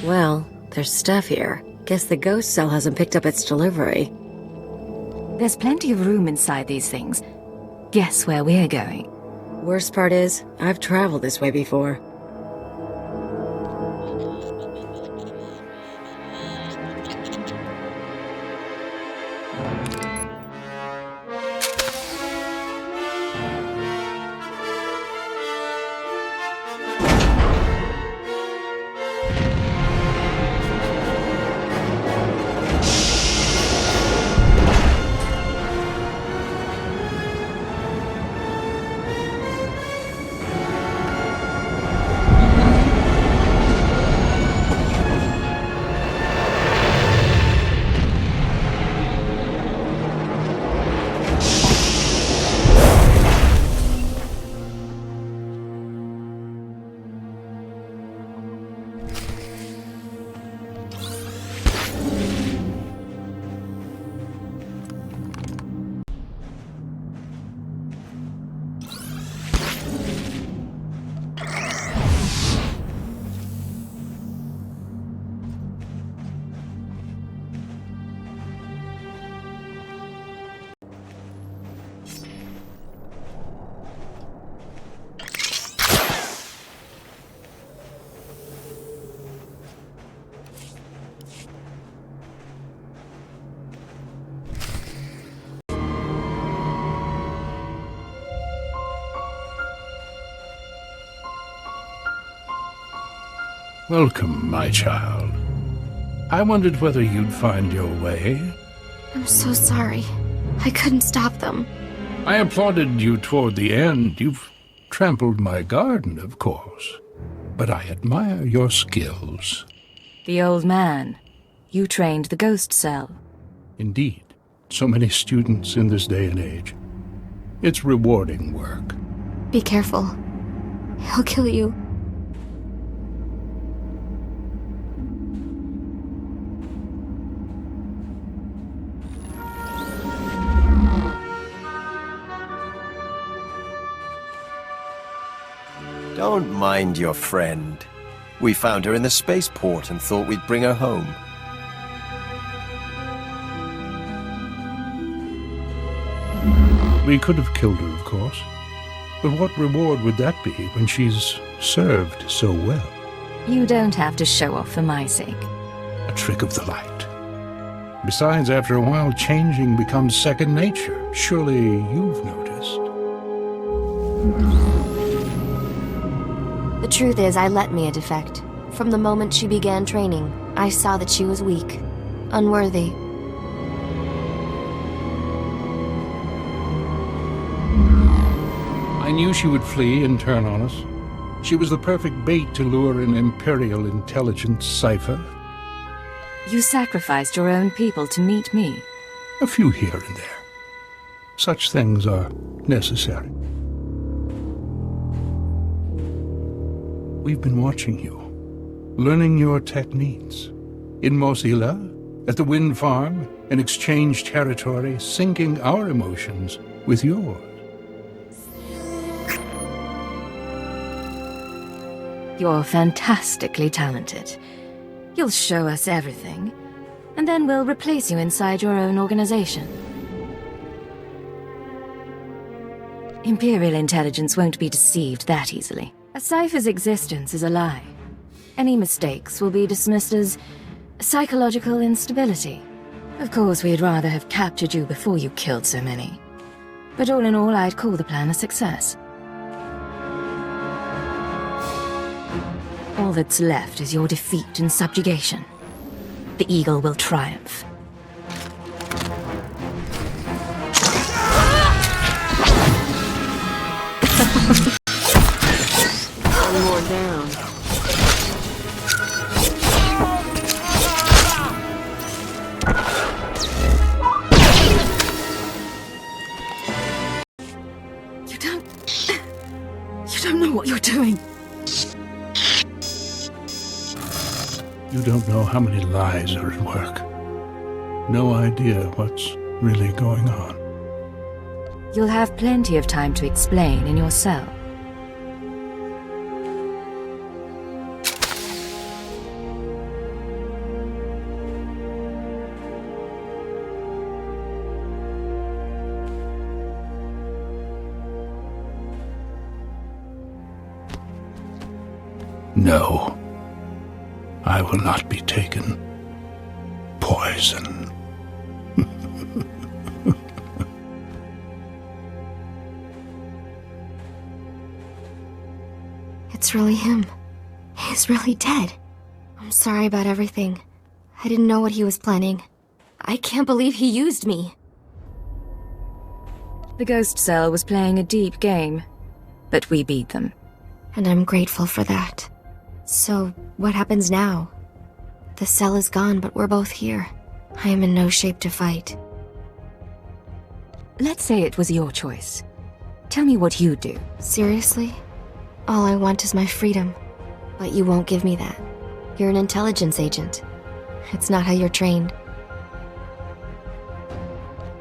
Well, there's stuff here. Guess the ghost cell hasn't picked up its delivery. There's plenty of room inside these things. Guess where we're going? Worst part is, I've traveled this way before. Welcome, my child. I wondered whether you'd find your way. I'm so sorry. I couldn't stop them. I applauded you toward the end. You've trampled my garden, of course. But I admire your skills. The old man. You trained the ghost cell. Indeed. So many students in this day and age. It's rewarding work. Be careful. He'll kill you. Don't mind your friend. We found her in the spaceport and thought we'd bring her home. We could have killed her, of course. But what reward would that be when she's served so well? You don't have to show off for my sake. A trick of the light. Besides, after a while, changing becomes second nature. Surely you've noticed. The truth is, I let Mia defect. From the moment she began training, I saw that she was weak, unworthy. I knew she would flee and turn on us. She was the perfect bait to lure an Imperial intelligence cipher. You sacrificed your own people to meet me. A few here and there. Such things are necessary. We've been watching you, learning your techniques. In Mosila, at the wind farm, in exchange territory, syncing our emotions with yours. You're fantastically talented. You'll show us everything, and then we'll replace you inside your own organization. Imperial intelligence won't be deceived that easily. A cipher's existence is a lie. Any mistakes will be dismissed as psychological instability. Of course, we'd rather have captured you before you killed so many. But all in all, I'd call the plan a success. All that's left is your defeat and subjugation. The Eagle will triumph. One more down. You don't know what you're doing. You don't know how many lies are at work. No idea what's really going on. You'll have plenty of time to explain in your cell. No, I will not be taken. Poison. It's really him. He's really dead. I'm sorry about everything. I didn't know what he was planning. I can't believe he used me. The ghost cell was playing a deep game, but we beat them. And I'm grateful for that. So, what happens now? The cell is gone, but we're both here. I am in no shape to fight. Let's say it was your choice. Tell me what you'd do. Seriously? All I want is my freedom. But you won't give me that. You're an intelligence agent. It's not how you're trained.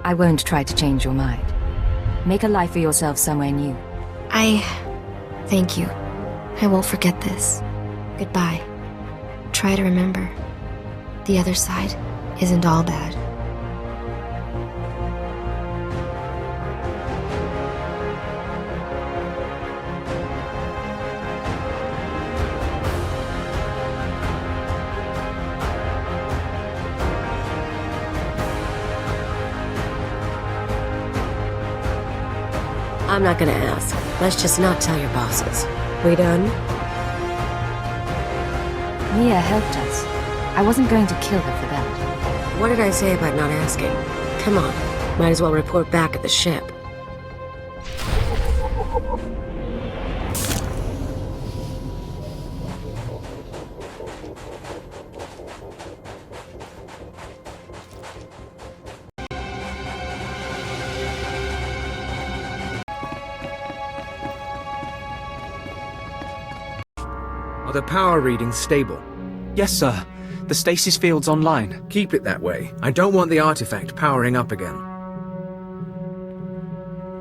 I won't try to change your mind. Make a life for yourself somewhere new. Thank you. I won't forget this. Goodbye. Try to remember. The other side isn't all bad. I'm not gonna ask. Let's just not tell your bosses. We done? Mia helped us. I wasn't going to kill her for that. What did I say about not asking? Come on. Might as well report back at the ship. Are the power readings stable? Yes, sir. The stasis field's online. Keep it that way. I don't want the artifact powering up again.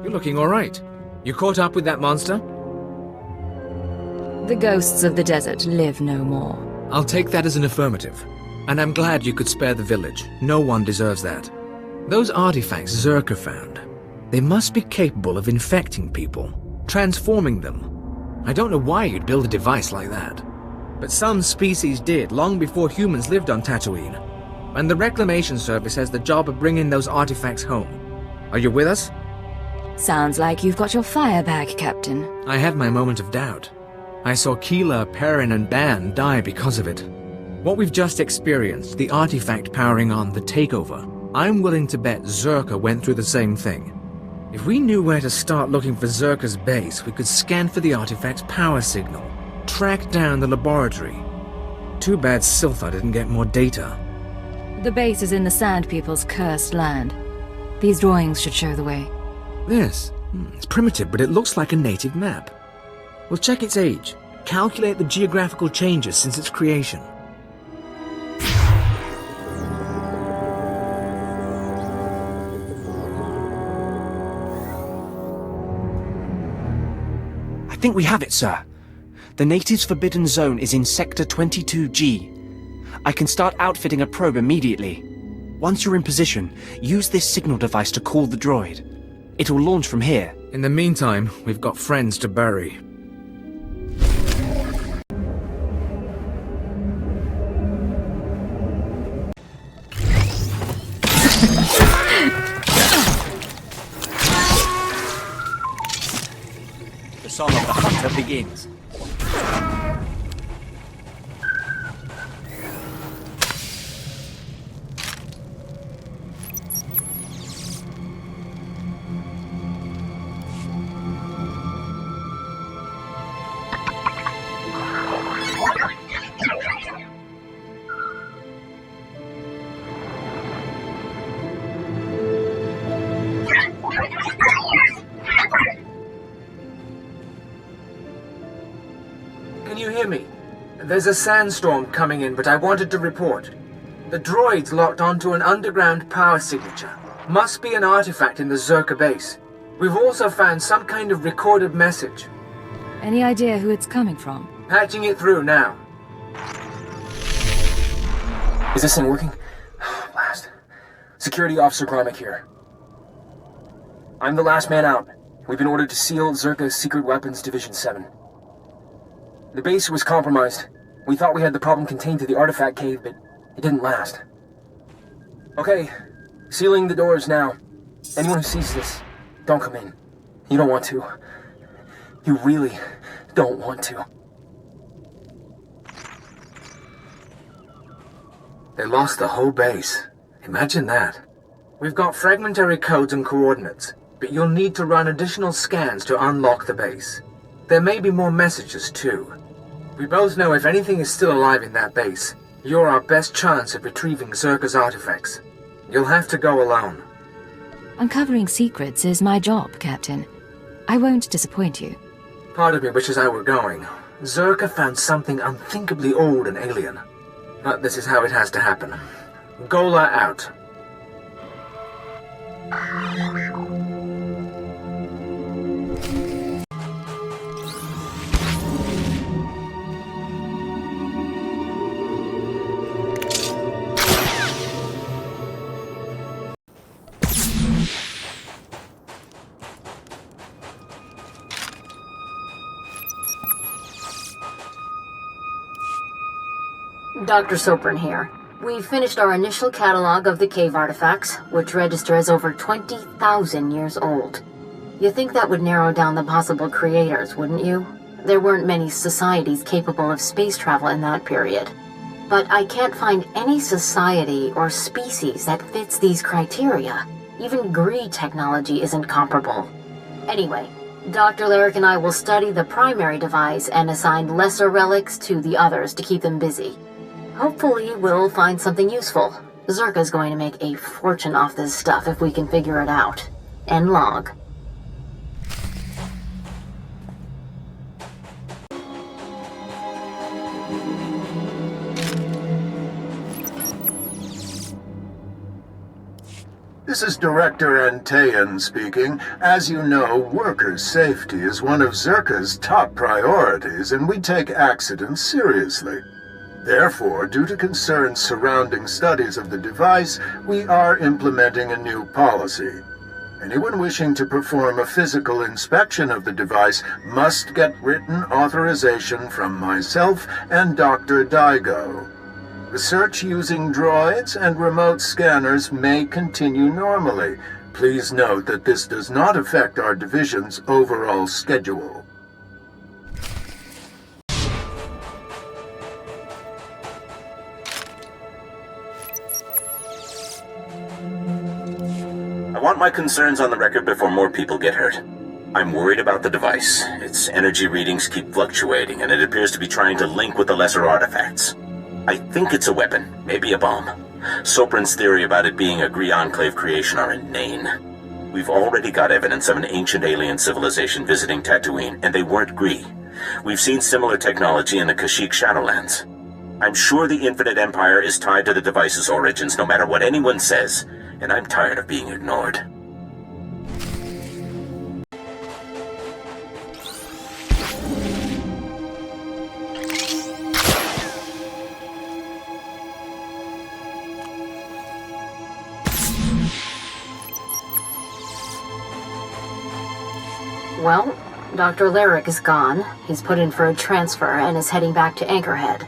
You're looking alright. You caught up with that monster? The ghosts of the desert live no more. I'll take that as an affirmative. And I'm glad you could spare the village. No one deserves that. Those artifacts Zerka found, they must be capable of infecting people, transforming them. I don't know why you'd build a device like that. But some species did, long before humans lived on Tatooine. And the Reclamation Service has the job of bringing those artifacts home. Are you with us? Sounds like you've got your fire back, Captain. I had my moment of doubt. I saw Keela, Perrin, and Ban die because of it. What we've just experienced, the artifact powering on the takeover, I'm willing to bet Zerka went through the same thing. If we knew where to start looking for Zerka's base, we could scan for the artifact's power signal, track down the laboratory. Too bad Silthar didn't get more data. The base is in the Sand People's cursed land. These drawings should show the way. This? It's primitive, but it looks like a native map. We'll check its age, calculate the geographical changes since its creation. I think we have it, sir. The natives' forbidden zone is in Sector 22G. I can start outfitting a probe immediately. Once you're in position, use this signal device to call the droid. It'll launch from here. In the meantime, we've got friends to bury. The song of the hunter begins. Can you hear me? There's a sandstorm coming in, but I wanted to report. The droid's locked onto an underground power signature. Must be an artifact in the Zerka base. We've also found some kind of recorded message. Any idea who it's coming from? Patching it through now. Is this thing working? Blast. Security Officer Gromick here. I'm the last man out. We've been ordered to seal Zerka's Secret Weapons Division 7. The base was compromised. We thought we had the problem contained to the artifact cave, but it didn't last. Okay, sealing the doors now. Anyone who sees this, don't come in. You don't want to. You really don't want to. They lost the whole base. Imagine that. We've got fragmentary codes and coordinates, but you'll need to run additional scans to unlock the base. There may be more messages, too. We both know if anything is still alive in that base, you're our best chance of retrieving Zerka's artifacts. You'll have to go alone. Uncovering secrets is my job, Captain. I won't disappoint you. Part of me wishes I were going. Zerka found something unthinkably old and alien. But this is how it has to happen. Gola out. Dr. Sopran here. We finished our initial catalog of the cave artifacts, which register as over 20,000 years old. You think that would narrow down the possible creators, wouldn't you? There weren't many societies capable of space travel in that period. But I can't find any society or species that fits these criteria. Even Greed technology isn't comparable. Anyway, Dr. Lyric and I will study the primary device and assign lesser relics to the others to keep them busy. Hopefully, we'll find something useful. Zerka's going to make a fortune off this stuff if we can figure it out. End log. This is Director Antaean speaking. As you know, workers' safety is one of Zerka's top priorities, and we take accidents seriously. Therefore, due to concerns surrounding studies of the device, we are implementing a new policy. Anyone wishing to perform a physical inspection of the device must get written authorization from myself and Dr. Daigo. Research using droids and remote scanners may continue normally. Please note that this does not affect our division's overall schedule. I want my concerns on the record before more people get hurt. I'm worried about the device. Its energy readings keep fluctuating, and it appears to be trying to link with the lesser artifacts. I think it's a weapon, maybe a bomb. Sopran's theory about it being a Gree Enclave creation are inane. We've already got evidence of an ancient alien civilization visiting Tatooine, and they weren't Gree. We've seen similar technology in the Kashyyyk Shadowlands. I'm sure the Infinite Empire is tied to the device's origins, no matter what anyone says, and I'm tired of being ignored. Well, Dr. Lyric is gone. He's put in for a transfer and is heading back to Anchorhead,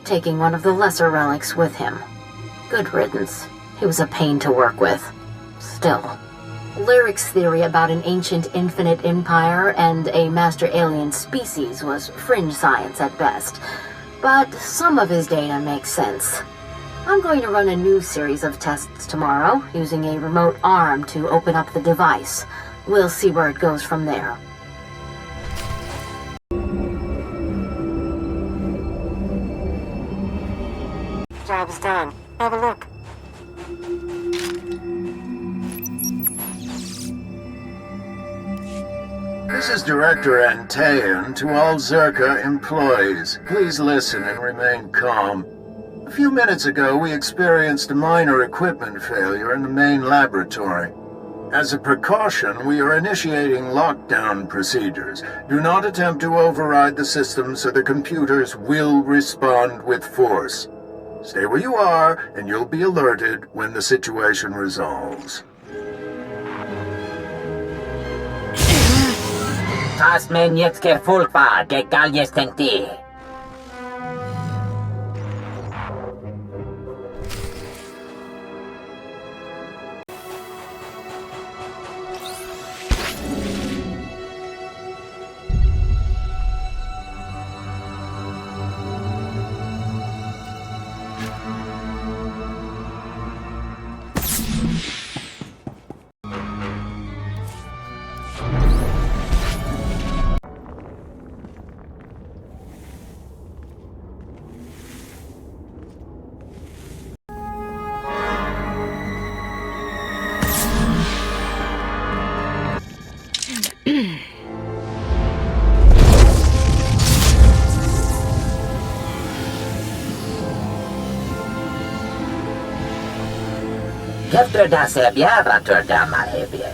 taking one of the lesser relics with him. Good riddance. He was a pain to work with. Still, Lyric's theory about an ancient infinite empire and a master alien species was fringe science at best, but some of his data makes sense. I'm going to run a new series of tests tomorrow, using a remote arm to open up the device. We'll see where it goes from there. Job's done. Have a look. This is Director Antaean to all Zerka employees. Please listen and remain calm. A few minutes ago, we experienced a minor equipment failure in the main laboratory. As a precaution, we are initiating lockdown procedures. Do not attempt to override the system, so the computers will respond with force. Stay where you are, and you'll be alerted when the situation resolves. Hast men jetzt gefolgt war, der Gallies Tenti. Efter da se bjära törda marhebje.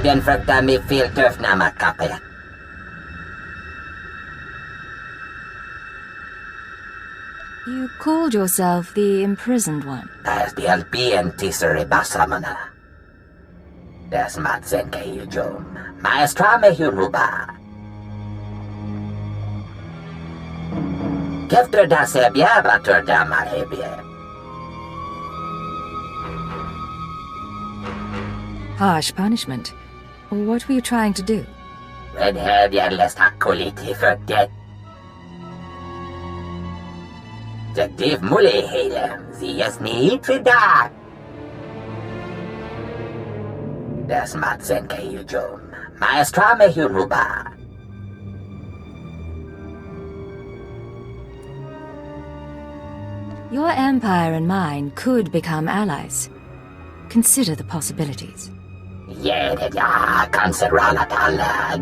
Den fruktar mig fel töfna kappe. You called yourself the imprisoned one. Das die alpien tisere basamana. Das matsen kejum. Maestra me huruba. Kefter da se bjära törda marhebje. Harsh punishment. What were you trying to do? Redhead jävlas takoliti för det. Detektiv Mully hele. Sie ist nicht für da. Das matsen kejum. Maestra me huruba. Your empire and mine could become allies. Consider the possibilities. Ja, cancerala alla.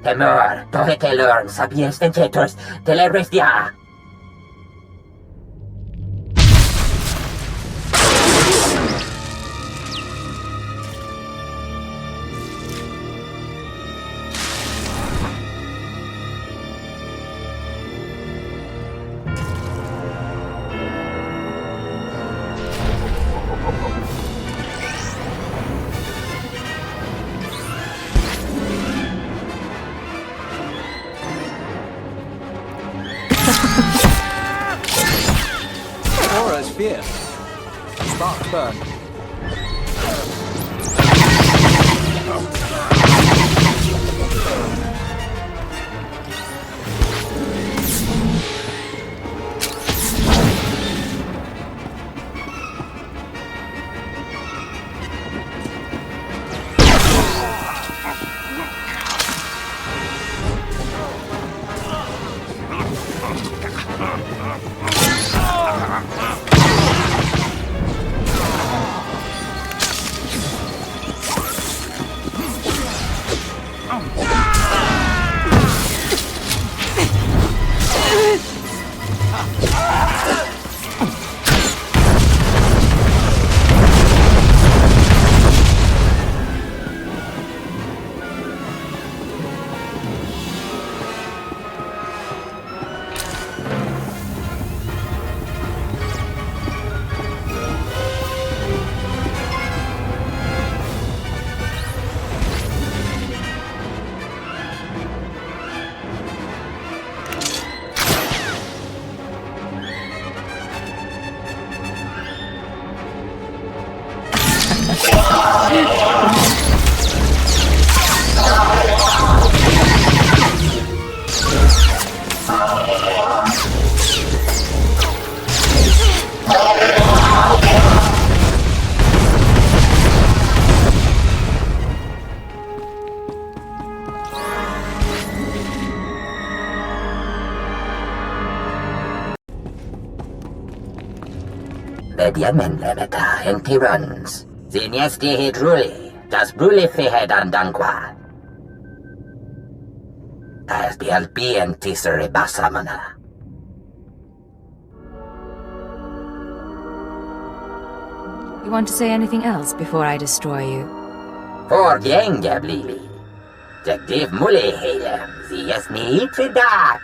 Temor, tohete lorn, sapiens tentetors, telerestia. Aura's fierce. Sparks burn. Bediamen lemeta en tirans. Ziniesti hidruli, das bruli fihed andanqua. SBLP and Tisere Basamana. You want to say anything else before I destroy you? For Genga Blili. Jagdiv Mule Halem, Ziasni Tridat.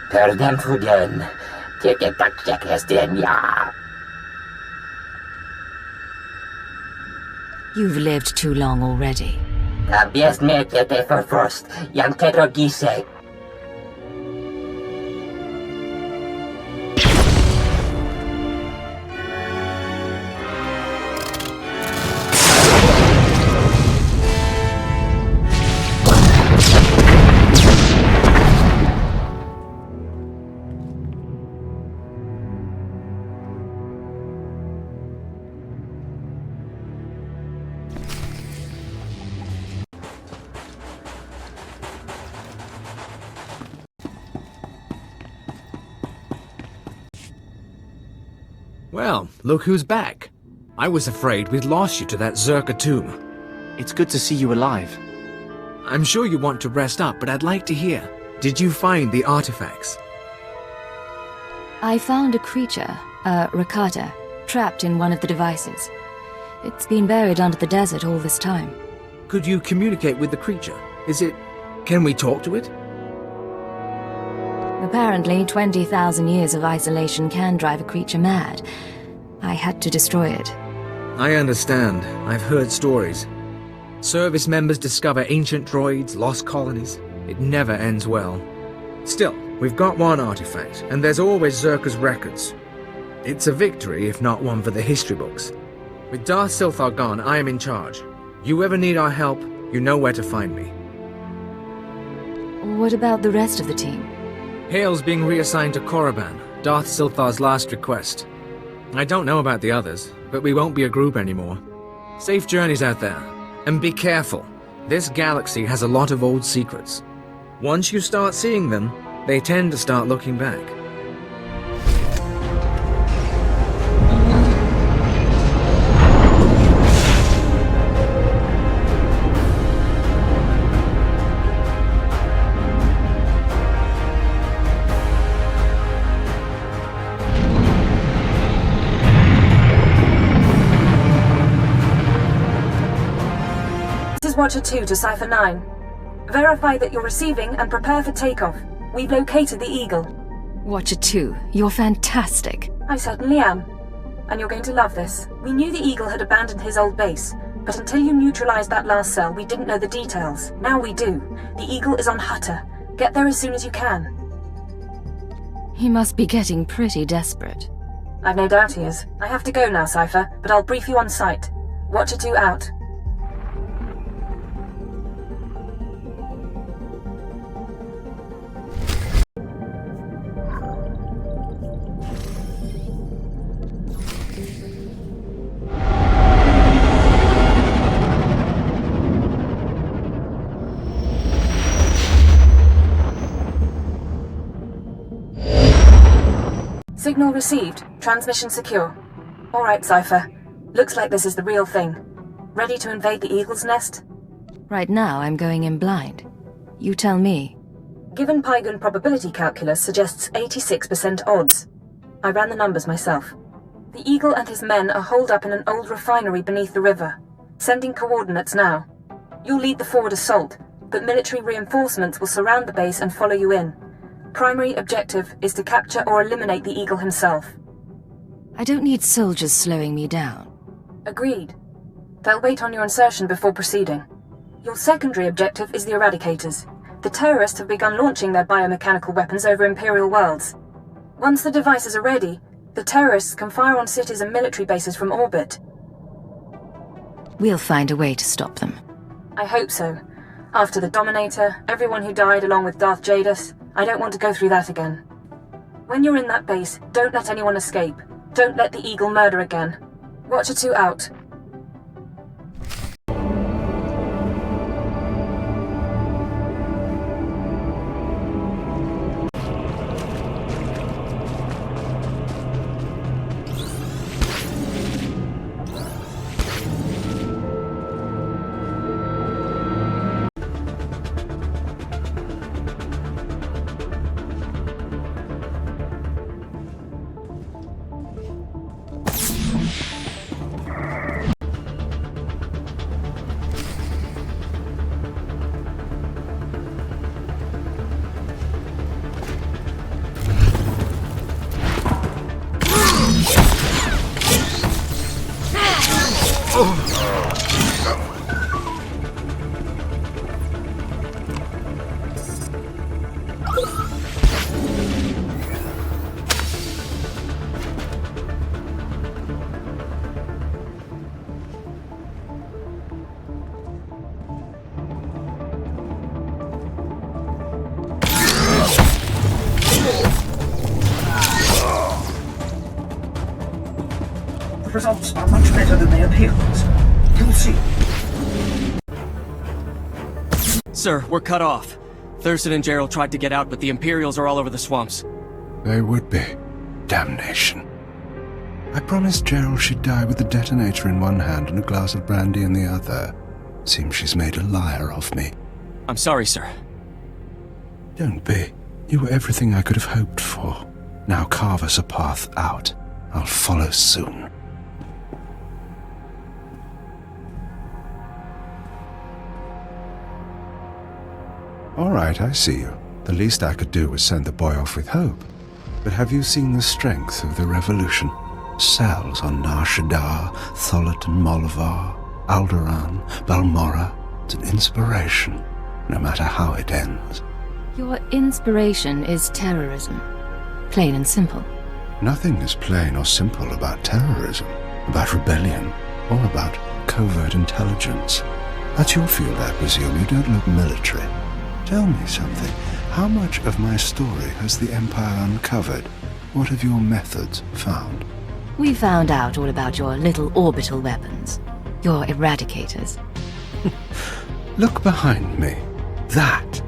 Perdem Fugen, Tiketak Jakestenia. You've lived too long already. Tabies Mekete for first, Yanketo Gise. Well, look who's back. I was afraid we'd lost you to that Zerka tomb. It's good to see you alive. I'm sure you want to rest up, but I'd like to hear. Did you find the artifacts? I found a creature, a Rakata, trapped in one of the devices. It's been buried under the desert all this time. Could you communicate with the creature? Can we talk to it? Apparently, 20,000 years of isolation can drive a creature mad. I had to destroy it. I understand. I've heard stories. Service members discover ancient droids, lost colonies. It never ends well. Still, we've got one artifact, and there's always Zerka's records. It's a victory, if not one for the history books. With Darth SWTOR gone, I am in charge. You ever need our help, you know where to find me. What about the rest of the team? Hale's being reassigned to Korriban, Darth SWTOR's last request. I don't know about the others, but we won't be a group anymore. Safe journeys out there. And be careful. This galaxy has a lot of old secrets. Once you start seeing them, they tend to start looking back. Watcher 2 to Cipher 9. Verify that you're receiving and prepare for takeoff. We've located the Eagle. Watcher 2, you're fantastic. I certainly am. And you're going to love this. We knew the Eagle had abandoned his old base, but until you neutralized that last cell, we didn't know the details. Now we do. The Eagle is on Hutter. Get there as soon as you can. He must be getting pretty desperate. I've no doubt he is. I have to go now, Cipher, but I'll brief you on site. Watcher 2 out. Signal received. Transmission secure. All right, Cipher. Looks like this is the real thing. Ready to invade the Eagle's nest? Right now, I'm going in blind. You tell me. Given Pygon probability calculus suggests 86% odds. I ran the numbers myself. The Eagle and his men are holed up in an old refinery beneath the river. Sending coordinates now. You'll lead the forward assault, but military reinforcements will surround the base and follow you in. Primary objective is to capture or eliminate the Eagle himself. I don't need soldiers slowing me down. Agreed. They'll wait on your insertion before proceeding. Your secondary objective is the Eradicators. The terrorists have begun launching their biomechanical weapons over Imperial worlds. Once the devices are ready, the terrorists can fire on cities and military bases from orbit. We'll find a way to stop them. I hope so. After the Dominator, everyone who died along with Darth Jadus, I don't want to go through that again. When you're in that base, don't let anyone escape. Don't let the Eagle murder again. Watcher 2 out. The results are much better than they appear. You'll see. Sir, we're cut off. Thurston and Gerald tried to get out, but the Imperials are all over the swamps. They would be. Damnation. I promised Gerald she'd die with the detonator in one hand and a glass of brandy in the other. Seems she's made a liar of me. I'm sorry, sir. Don't be. You were everything I could have hoped for. Now carve us a path out. I'll follow soon. All right, I see you. The least I could do was send the boy off with hope. But have you seen the strength of the revolution? Cells on Nar Shaddaa, Tholet and Molvar, Alderaan, Balmorra. It's an inspiration, no matter how it ends. Your inspiration is terrorism. Plain and simple. Nothing is plain or simple about terrorism, about rebellion, or about covert intelligence. That's your field, I presume. You don't look military. Tell me something. How much of my story has the Empire uncovered? What have your methods found? We found out all about your little orbital weapons. Your eradicators. Look behind me. That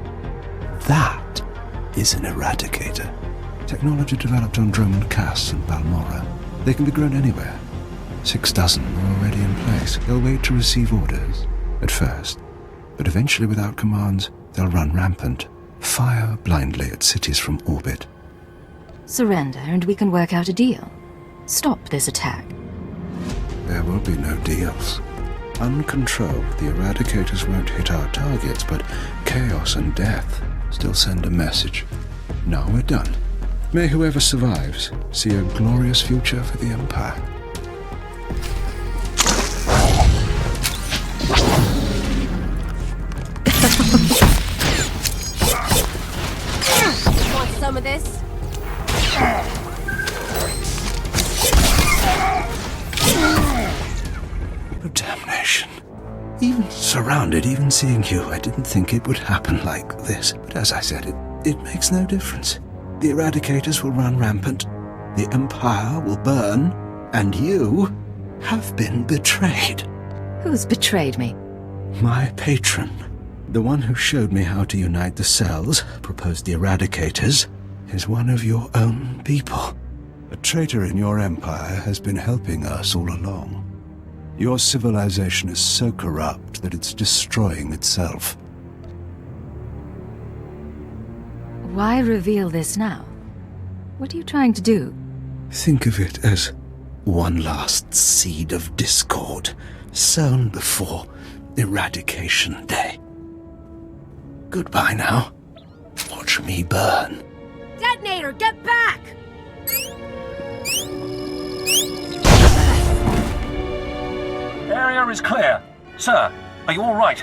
is an eradicator. Technology developed on Droman Cass and Balmorra. They can be grown anywhere. 6 dozen are already in place. They'll wait to receive orders, at first. But eventually, without commands, they'll run rampant. Fire blindly at cities from orbit. Surrender and we can work out a deal. Stop this attack. There will be no deals. Uncontrolled, the eradicators won't hit our targets, but chaos and death still send a message. Now we're done. May whoever survives see a glorious future for the Empire. Want some of this? Oh, damnation. Even surrounded, even seeing you, I didn't think it would happen like this. But as I said, it makes no difference. The eradicators will run rampant, the Empire will burn, and you have been betrayed. Who's betrayed me? My patron. The one who showed me how to unite the cells, proposed the eradicators, is one of your own people. A traitor in your empire has been helping us all along. Your civilization is so corrupt that it's destroying itself. Why reveal this now? What are you trying to do? Think of it as one last seed of discord, sown before Eradication Day. Goodbye now. Watch me burn. Detonator, get back! Area is clear. Sir, are you all right?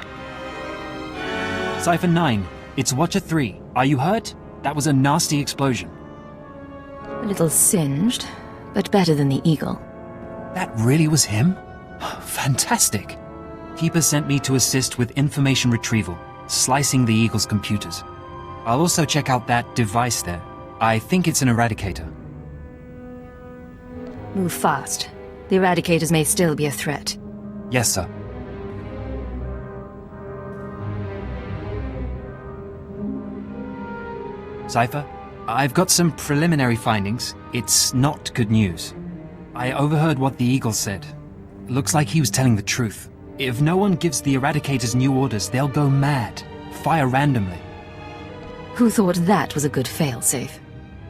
Cypher 9, it's Watcher 3. Are you hurt? That was a nasty explosion. A little singed, but better than the Eagle. That really was him? Fantastic. Keeper sent me to assist with information retrieval, slicing the Eagle's computers. I'll also check out that device there. I think it's an eradicator. Move fast. The eradicators may still be a threat. Yes, sir. Cypher, I've got some preliminary findings. It's not good news. I overheard what the Eagle said. Looks like he was telling the truth. If no one gives the eradicators new orders, they'll go mad. Fire randomly. Who thought that was a good failsafe?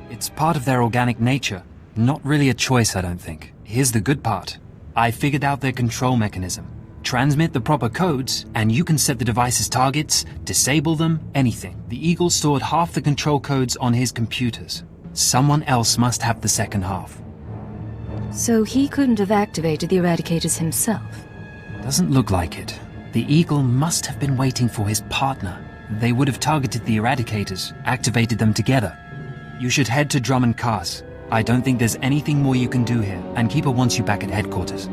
It's part of their organic nature. Not really a choice, I don't think. Here's the good part. I figured out their control mechanism. Transmit the proper codes, and you can set the device's targets, disable them, anything. The Eagle stored half the control codes on his computers. Someone else must have the second half. So he couldn't have activated the eradicators himself? Doesn't look like it. The Eagle must have been waiting for his partner. They would have targeted the eradicators, activated them together. You should head to Droman Cass. I don't think there's anything more you can do here, and Keeper wants you back at headquarters.